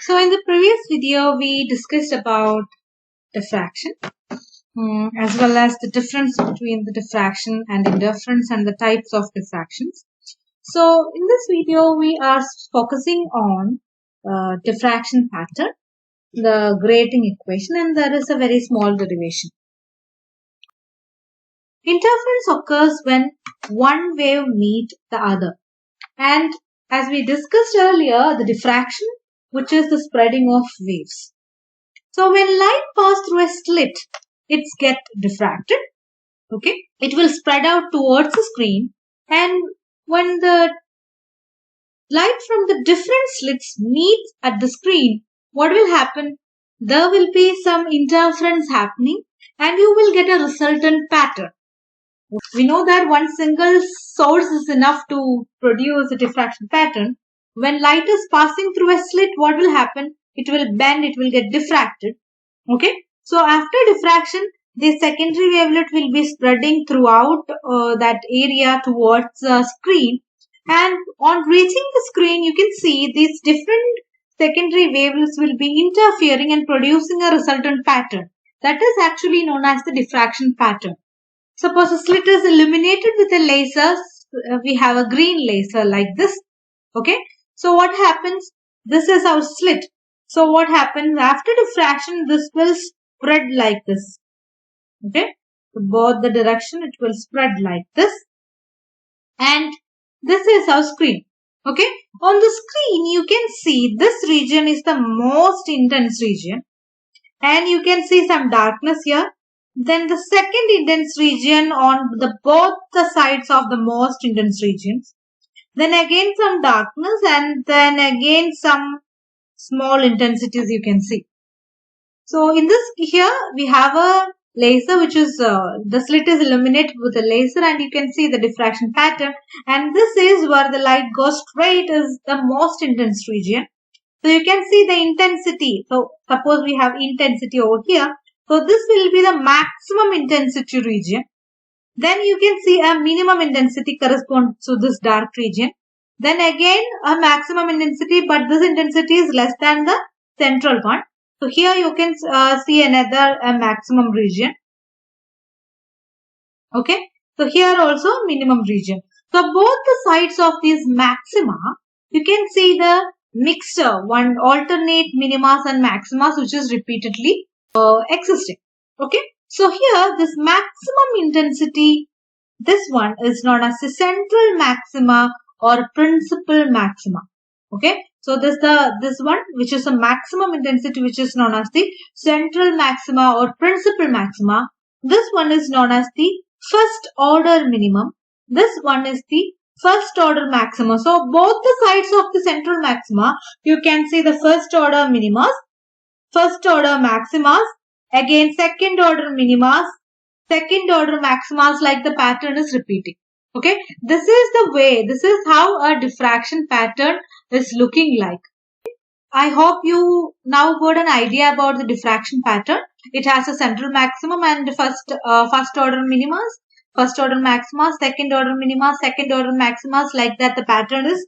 So in the previous video, we discussed about diffraction as well as the difference between the diffraction and interference and the types of diffractions. So in this video, we are focusing on diffraction pattern, the grating equation, and there is a very small derivation. Interference occurs when one wave meets the other. And as we discussed earlier, the diffraction, which is the spreading of waves. So when light passes through a slit, it gets diffracted. Okay, it will spread out towards the screen, and when the light from the different slits meets at the screen, what will happen? There will be some interference happening, and you will get a resultant pattern. We know that one single source is enough to produce a diffraction pattern. When light is passing through a slit, what will happen? It will bend, it will get diffracted. Okay, so after diffraction, the secondary wavelet will be spreading throughout that area towards the screen, and on reaching the screen, you can see these different secondary wavelets will be interfering and producing a resultant pattern. That is actually known as the diffraction pattern. Suppose a slit is illuminated with a laser. We have a green laser like this. Okay, so what happens? This is our slit. So what happens after diffraction? This will spread like this. Okay, so both the direction it will spread like this, and this is our screen. Okay, on the screen you can see this region is the most intense region, and you can see some darkness here. Then the second intense region on the both the sides of the most intense regions. Then again some darkness, and then again some small intensities you can see. So in this here we have a laser which is the slit is illuminated with a laser, and you can see the diffraction pattern, and this is where the light goes straight is the most intense region. So you can see the intensity. So suppose we have intensity over here. So this will be the maximum intensity region. Then you can see a minimum intensity corresponds to this dark region. Then again a maximum intensity, but this intensity is less than the central one. So here you can see another maximum region. Okay. So here also minimum region. So both the sides of these maxima, you can see the mixture, one alternate minimas and maximas which is repeatedly existing. Okay. So here this maximum intensity, this one is known as the central maxima or principal maxima. Okay. So this one which is a maximum intensity which is known as the central maxima or principal maxima. This one is known as the first order minimum. This one is the first order maxima. So both the sides of the central maxima, you can see the first order minimas, first order maximas, again second order minimas, second order maximas, like the pattern is repeating. Okay, this is the way, this is how a diffraction pattern is looking like. I hope you now got an idea about the diffraction pattern. It has a central maximum and first order minimas, first order maximas, second order minima, second order maximas, like that. The pattern is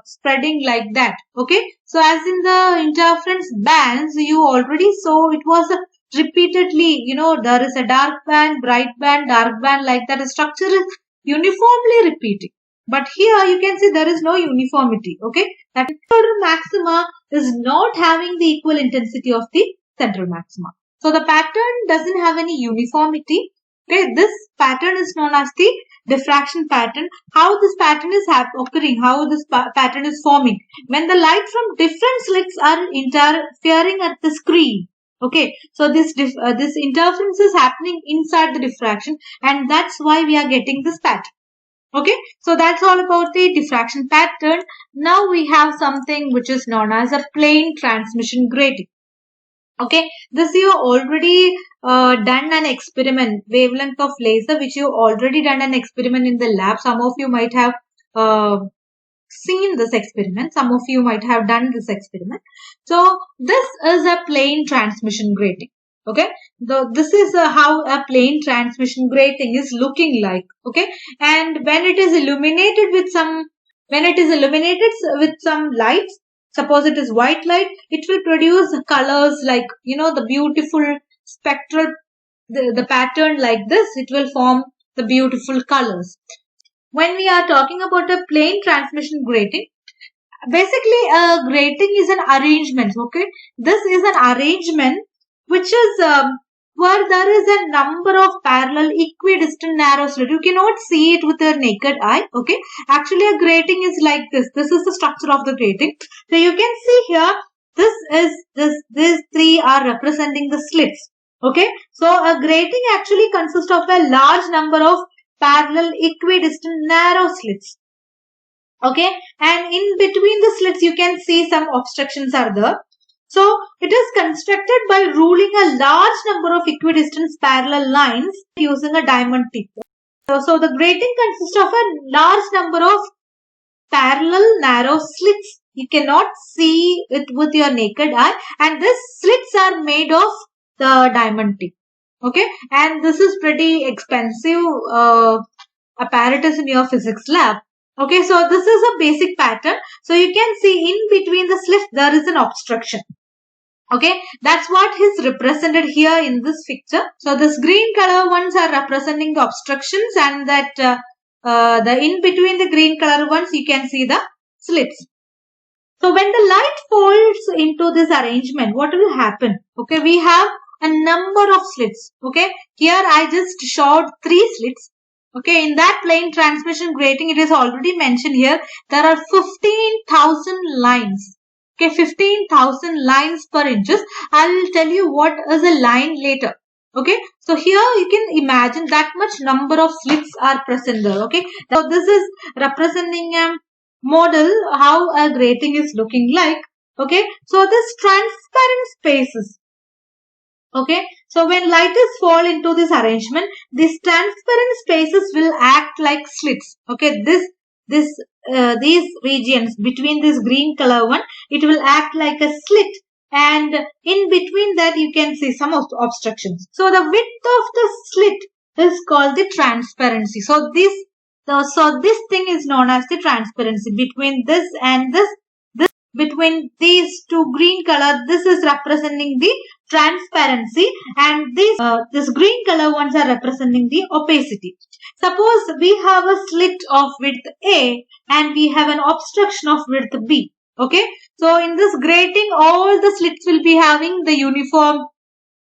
spreading like that. Okay, so as in the interference bands, you already saw it was repeatedly, there is a dark band, bright band, dark band, like that. The structure is uniformly repeating. But here you can see there is no uniformity. Okay, that order maxima is not having the equal intensity of the central maxima. So the pattern doesn't have any uniformity. Okay, this pattern is known as the diffraction pattern. How this pattern is occurring, how this pattern is forming when the light from different slits are interfering at the screen. Okay, so this interference is happening inside the diffraction, and that's why we are getting this pattern. Okay, so that's all about the diffraction pattern. Now we have something which is known as a plane transmission grating. Okay, this you already done an experiment, wavelength of laser, which you already done an experiment in the lab. Some of you might have seen this experiment. Some of you might have done this experiment. So this is a plane transmission grating. Okay, this is how a plane transmission grating is looking like. Okay, and when it is illuminated with some lights, suppose it is white light, it will produce colors like, the beautiful spectral, the pattern like this, it will form the beautiful colors. When we are talking about a plane transmission grating, basically a grating is an arrangement. Okay, this is an arrangement which is where there is a number of parallel equidistant narrow slits. You cannot see it with your naked eye. Okay, actually a grating is like this. This is the structure of the grating. So you can see here, these three are representing the slits. Okay, so a grating actually consists of a large number of parallel equidistant narrow slits. Okay, and in between the slits you can see some obstructions are there. So it is constructed by ruling a large number of equidistant parallel lines using a diamond tip. So the grating consists of a large number of parallel narrow slits. You cannot see it with your naked eye, and these slits are made of the diamond tip. Okay, and this is pretty expensive apparatus in your physics lab. Okay, so this is a basic pattern. So you can see in between the slits there is an obstruction. Okay, that's what is represented here in this picture. So this green color ones are representing the obstructions, and that the in between the green color ones you can see the slits. So when the light falls into this arrangement, what will happen? Okay, we have a number of slits. Okay, here I just showed 3 slits. Okay, in that plane transmission grating, it is already mentioned here, there are 15,000 lines. Okay, 15,000 lines per inches. I will tell you what is a line later. Okay, so here you can imagine that much number of slits are present there. Okay, so this is representing a model how a grating is looking like. Okay, so this transparent spaces. Okay, so when light is fall into this arrangement, these transparent spaces will act like slits. Okay, these regions between this green color one, it will act like a slit, and in between that you can see some obstructions. So the width of the slit is called the transparency. So this thing is known as the transparency between this and this. Between these two green color, this is representing the transparency, and this green color ones are representing the opacity. Suppose we have a slit of width A and we have an obstruction of width B. Okay, so in this grating all the slits will be having the uniform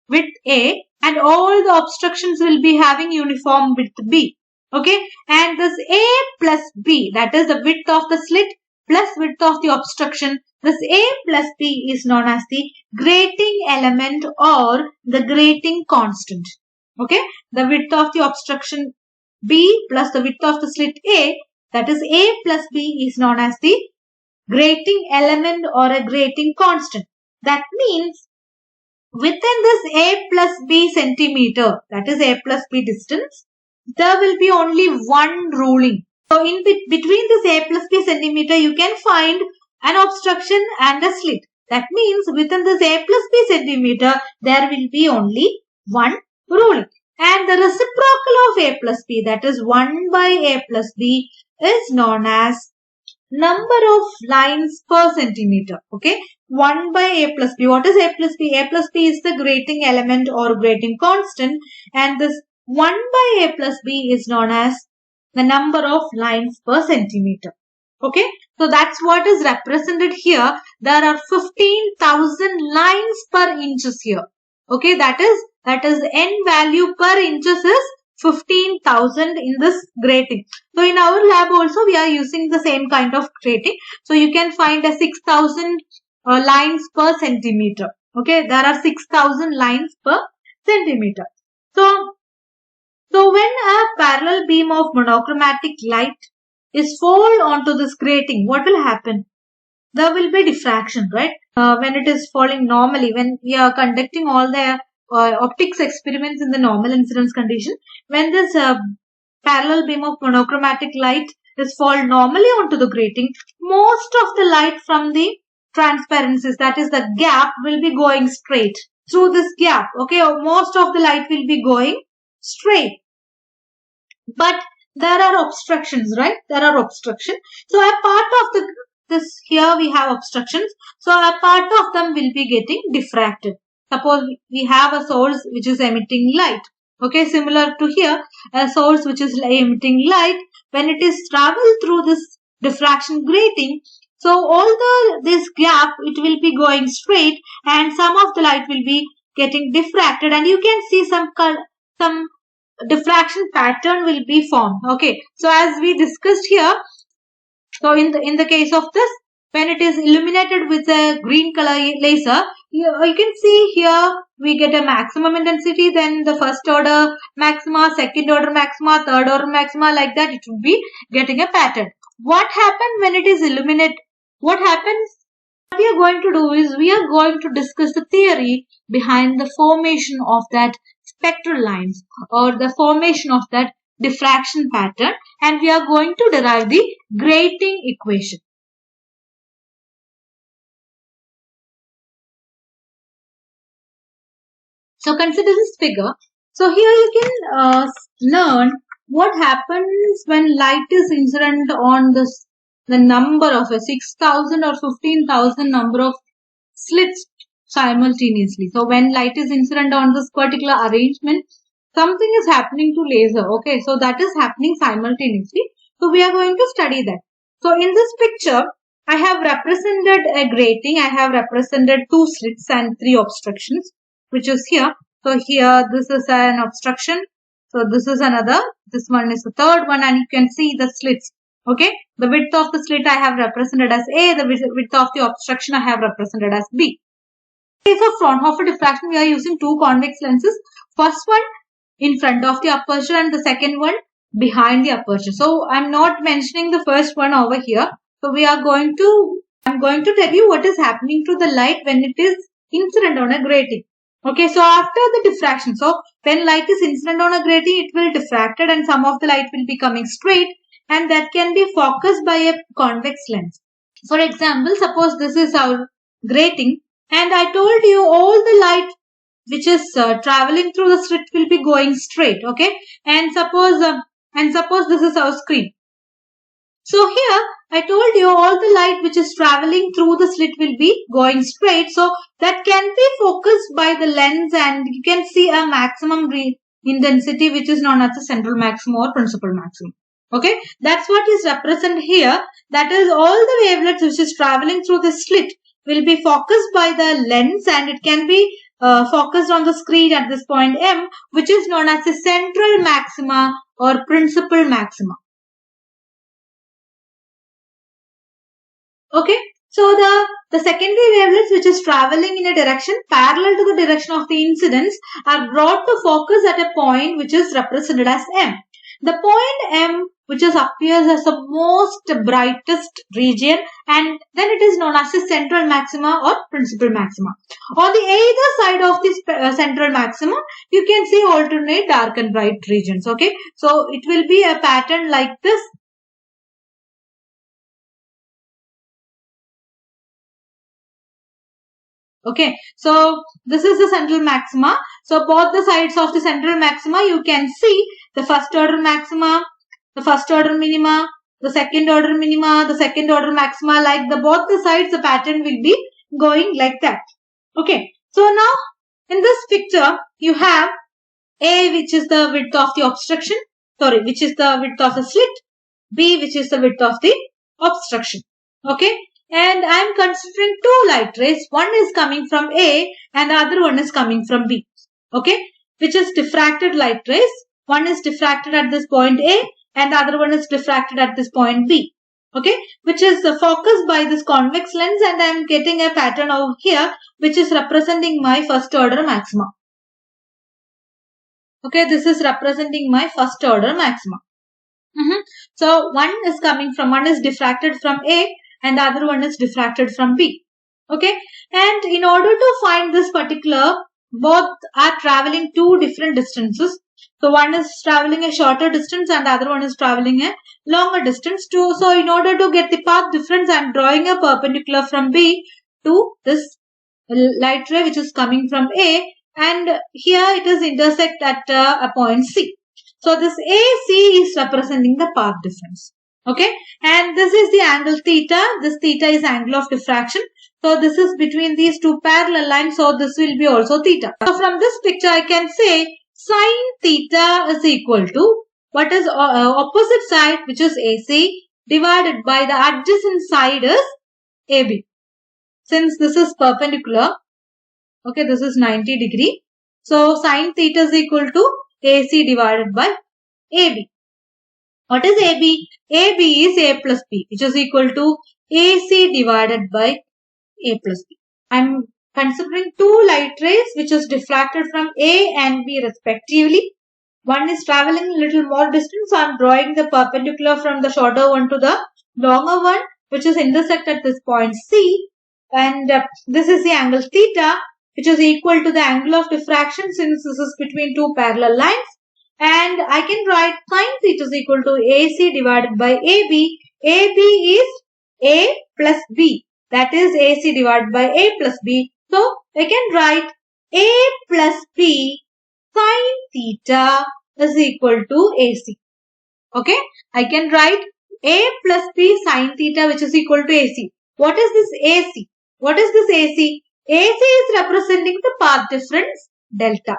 width A and all the obstructions will be having uniform width B. Okay, and this A plus B, that is the width of the slit plus width of the obstruction, this A plus B is known as the grating element or the grating constant. Okay, the width of the obstruction B plus the width of the slit A, that is A plus B, is known as the grating element or a grating constant. That means within this A plus B centimeter, that is A plus B distance, there will be only one ruling. So in between this A plus B centimeter, you can find an obstruction and a slit. That means within this A plus B centimeter, there will be only one ruling. And the reciprocal of A plus B, that is 1 by A plus B, is known as number of lines per centimeter. Okay, 1 by A plus B. What is A plus B? A plus B is the grating element or grating constant, and this 1 by A plus B is known as the number of lines per centimeter. Okay, so that's what is represented here. There are 15,000 lines per inches here. Okay, that is n value per inches is 15,000 in this grating. So in our lab also we are using the same kind of grating. So you can find a 6,000 lines per centimeter. Okay, there are 6,000 lines per centimeter. So when a parallel beam of monochromatic light is fall onto this grating, what will happen? There will be diffraction, right? When it is falling normally, when we are conducting all the optics experiments in the normal incidence condition, when this parallel beam of monochromatic light is fall normally onto the grating, most of the light from the transparencies, that is the gap, will be going straight through this gap. Okay, most of the light will be going straight. But there are obstructions, right? There are obstructions. So a part of the this here we have obstructions. So a part of them will be getting diffracted. Suppose we have a source which is emitting light. Okay, similar to here, a source which is emitting light, when it is traveled through this diffraction grating, so all this gap, it will be going straight and some of the light will be getting diffracted, and you can see some diffraction pattern will be formed. Okay, so as we discussed here, so in the case of this, when it is illuminated with a green color laser, you can see here we get a maximum intensity, then the first order maxima, second order maxima, third order maxima, like that it will be getting a pattern. What happens when it is illuminated? What happens? What we are going to do is we are going to discuss the theory behind the formation of that spectral lines or the formation of that diffraction pattern, and we are going to derive the grating equation. So consider this figure. So here you can learn what happens when light is incident on the number of 6,000 or 15,000 number of slits simultaneously. So when light is incident on this particular arrangement, something is happening to laser. Okay, so that is happening simultaneously. So we are going to study that. So in this picture, I have represented a grating. I have represented 2 slits and 3 obstructions, which is here. So here this is an obstruction. So this is another. This one is the third one, and you can see the slits. Okay, the width of the slit I have represented as A, the width of the obstruction I have represented as B. In case of Fraunhofer diffraction, we are using 2 convex lenses. First one in front of the aperture and the second one behind the aperture. So I'm not mentioning the first one over here. So I'm going to tell you what is happening to the light when it is incident on a grating. Okay, so after the diffraction, so when light is incident on a grating, it will diffracted and some of the light will be coming straight, and that can be focused by a convex lens. For example, suppose this is our grating, and I told you all the light which is traveling through the slit will be going straight. Okay, and suppose this is our screen. So here I told you all the light which is traveling through the slit will be going straight. So that can be focused by the lens, and you can see a maximum intensity which is known as the central maximum or principal maximum. Okay, that's what is represented here. That is all the wavelets which is traveling through the slit will be focused by the lens, and it can be focused on the screen at this point M, which is known as the central maxima or principal maxima. Okay, so the secondary wavelets which is traveling in a direction parallel to the direction of the incidence are brought to focus at a point which is represented as M. The point M, which appears as the most brightest region, and then it is known as the central maxima or principal maxima. On the either side of this central maxima, you can see alternate dark and bright regions. Okay, so it will be a pattern like this. Okay, so this is the central maxima. So both the sides of the central maxima, you can see the first order maxima, the first order minima, the second order minima, the second order maxima, like both the sides, the pattern will be going like that. Okay, so now in this picture, you have A, which is the width of the obstruction, which is the width of the slit, B, which is the width of the obstruction. Okay, and I am considering 2 light rays. One is coming from A and the other one is coming from B. Okay, which is diffracted light rays. One is diffracted at this point A and the other one is diffracted at this point B. Okay, which is focused by this convex lens, and I am getting a pattern over here which is representing my first order maxima. Okay, this is representing my first order maxima. So one is diffracted from A and the other one is diffracted from B. Okay, and in order to find this particular, both are traveling 2 different distances. So one is traveling a shorter distance and the other one is traveling a longer distance. So in order to get the path difference, I am drawing a perpendicular from B to this light ray which is coming from A, and here it is intersect at a point C. So this AC is representing the path difference. Okay, and this is the angle theta. This theta is angle of diffraction. So this is between these two parallel lines. So this will be also theta. So from this picture I can say sine theta is equal to what is opposite side, which is AC, divided by the adjacent side is AB. Since this is perpendicular, okay, this is 90 degree. So sine theta is equal to AC divided by AB. What is AB? AB is A plus B, which is equal to AC divided by A plus B. I am considering two light rays which is diffracted from A and B respectively. One is traveling a little more distance, so I am drawing the perpendicular from the shorter one to the longer one, which is intersect at this point C. And this is the angle theta, which is equal to the angle of diffraction since this is between two parallel lines. And I can write sine theta is equal to AC divided by AB. AB is A plus B. That is AC divided by A plus B. So I can write A plus B sine theta is equal to AC. Okay. I can write A plus B sine theta which is equal to AC. What is this AC? What is this AC? AC is representing the path difference delta.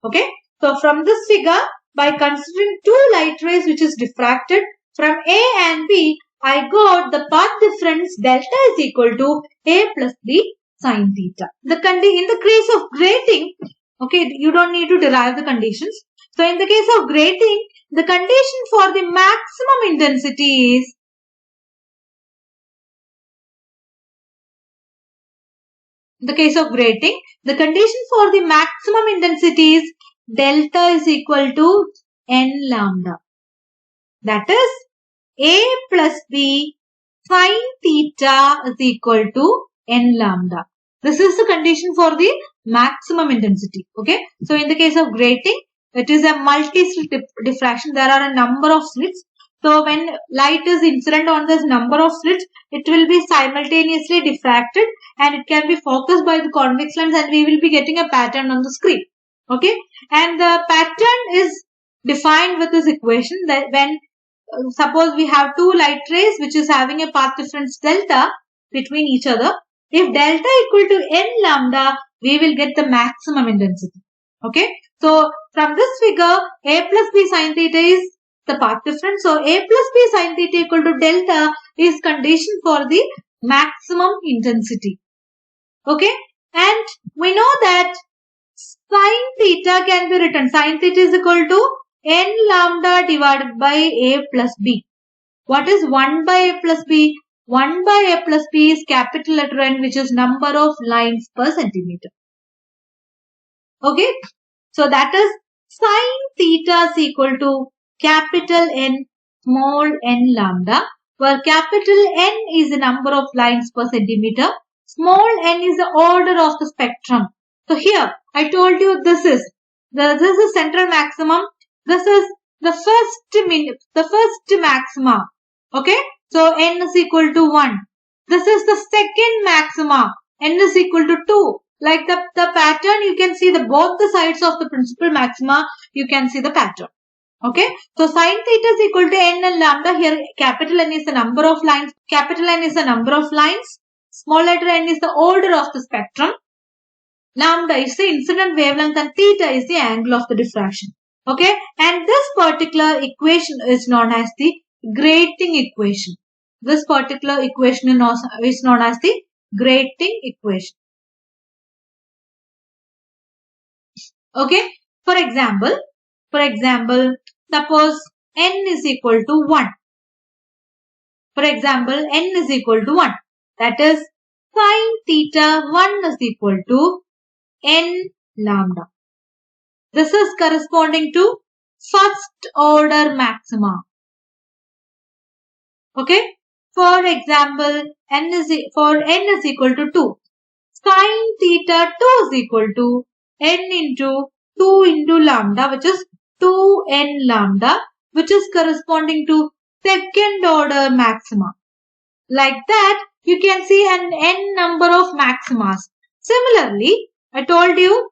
Okay. So from this figure, by considering two light rays which is diffracted from A and B, I got the path difference delta is equal to A plus B sine theta. In the case of grating, okay, you don't need to derive the conditions. So in the case of grating, the condition for the maximum intensity is the case of grating, the condition for the maximum intensity is delta is equal to n lambda. That is A plus B sine theta is equal to n lambda. This is the condition for the maximum intensity. Okay. So in the case of grating, it is a multi-slit diffraction. There are a number of slits. So when light is incident on this number of slits, it will be simultaneously diffracted and it can be focused by the convex lens and we will be getting a pattern on the screen. Okay. And the pattern is defined with this equation that when suppose we have two light rays which is having a path difference delta between each other. If delta equal to n lambda, we will get the maximum intensity. Okay. So from this figure, A plus B sine theta is the path difference. So A plus B sine theta equal to delta is condition for the maximum intensity. Okay. And we know that sine theta can be written. Sine theta is equal to n lambda divided by A plus B. What is 1 by A plus B? 1 by A plus B is capital letter N, which is number of lines per centimeter. Okay. So that is sine theta is equal to capital N small n lambda, where capital N is the number of lines per centimeter. Small n is the order of the spectrum. So here I told you this is central maximum. This is the first maxima. Okay. So n is equal to 1. This is the second maxima. N is equal to 2. Like the pattern, you can see both the sides of the principal maxima, you can see the pattern. Okay. So sine theta is equal to n and lambda. Here capital N is the number of lines. Capital N is the number of lines. Small letter n is the order of the spectrum. Lambda is the incident wavelength and theta is the angle of the diffraction. Okay. And this particular equation is known as the grating equation. This particular equation is known as the grating equation. Okay. For example, suppose n is equal to 1. For example, n is equal to 1. That is sine theta 1 is equal to n lambda. This is corresponding to first order maxima. Okay. For example, n is equal to 2. Sine theta 2 is equal to n into 2 into lambda, which is 2n lambda, which is corresponding to second order maxima. Like that, you can see an n number of maximas. Similarly, I told you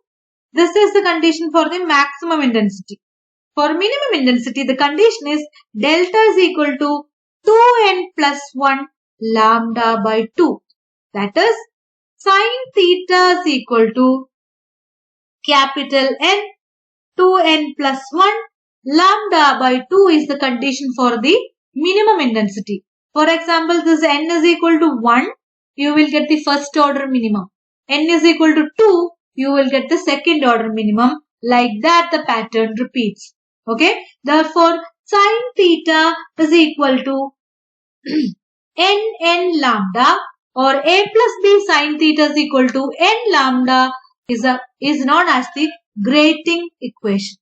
this is the condition for the maximum intensity. For minimum intensity, the condition is delta is equal to 2n plus 1 lambda by 2. That is, sin theta is equal to capital N 2n plus 1 lambda by 2 is the condition for the minimum intensity. For example, this n is equal to 1, you will get the first order minimum. N is equal to 2, you will get the second order minimum. Like that the pattern repeats. Okay. Therefore, sin theta is equal to n lambda, or a plus b sin theta is equal to n lambda is known as the grating equation.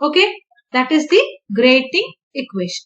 Okay, that is the grating equation.